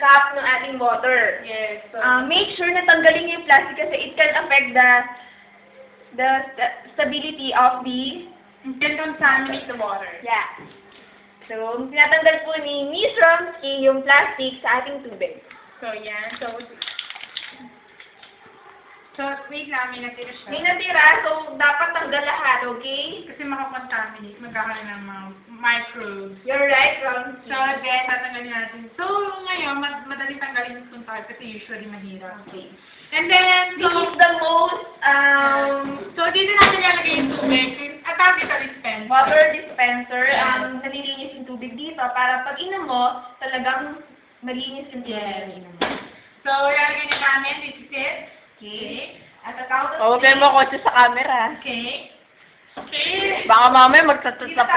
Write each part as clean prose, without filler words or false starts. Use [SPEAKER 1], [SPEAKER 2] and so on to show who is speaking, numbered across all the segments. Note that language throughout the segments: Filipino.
[SPEAKER 1] tap ng ating water.
[SPEAKER 2] Yes. So,
[SPEAKER 1] Make sure na tanggalin niyo yung plastic kasi it can affect the stability of the...
[SPEAKER 2] it can contaminate the water.
[SPEAKER 1] Yeah. So, tinatanggal po ni Miss Romsky yung plastic sa ating tubig.
[SPEAKER 2] So, yan. So, wait lang, may natira siya.
[SPEAKER 1] May natira, so dapat tanggal lahat, okay?
[SPEAKER 2] Kasi makakontaminate, magkakaroon ng mga microbes.
[SPEAKER 1] You're right, Romsky.
[SPEAKER 2] So, then, tatanggalin natin. So, ngayon, madaling tanggalin yung punta kasi usually mahirap.
[SPEAKER 1] Okay.
[SPEAKER 2] And then,
[SPEAKER 1] This is the most,
[SPEAKER 2] so, dito natin lalagay yung tubig. At tawag ito, dispenser.
[SPEAKER 1] water dispenser. Nalilinis yung tubig dito para pag inom mo, talagang malinis yung tubig na inom mo.
[SPEAKER 2] So, lalagay na namin. This is it.
[SPEAKER 1] Okay? At the count of
[SPEAKER 3] Huwag kayo makotse sa camera.
[SPEAKER 2] Okay. Okay.
[SPEAKER 3] Baka mamaya magtatut
[SPEAKER 1] dito
[SPEAKER 3] sa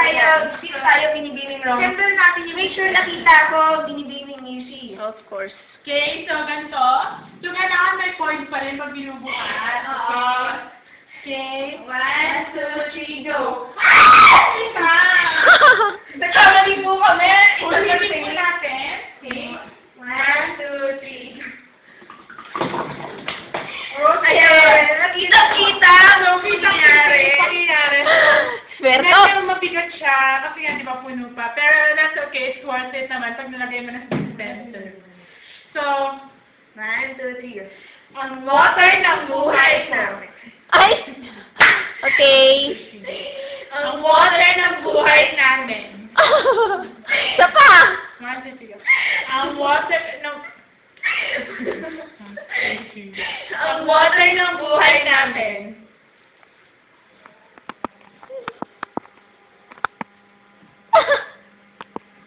[SPEAKER 1] dito tayo binibiming Romsky.
[SPEAKER 2] Siyempre natin yung
[SPEAKER 1] Make sure nakita ko binibiming niyo siya.
[SPEAKER 3] Of course.
[SPEAKER 2] Okay, so ganito. So, kailangan may point pa rin pag binubukas. Okay.
[SPEAKER 1] 1, 2, 3, go!
[SPEAKER 2] Isa!
[SPEAKER 1] Nagkamali po kami!
[SPEAKER 2] Ulitin po natin. Okay.
[SPEAKER 1] 1, 2, 3. Ayan! Nakita-kita!
[SPEAKER 2] So, nangyari.
[SPEAKER 3] Swerto.
[SPEAKER 2] Medyo mabigat siya kasi nga di ba puno pa. Pero that's okay. It's worth it naman pag nilagay mo na sa dispenser. So,
[SPEAKER 1] 1, 2, 3, go! Ang water ng buhay namin.
[SPEAKER 3] Ay! Okay.
[SPEAKER 1] Ang water ng buhay namin.
[SPEAKER 3] Isa pa!
[SPEAKER 2] 1, 2, 3, go. Ang water ng...
[SPEAKER 1] Ang water ng buhay namin.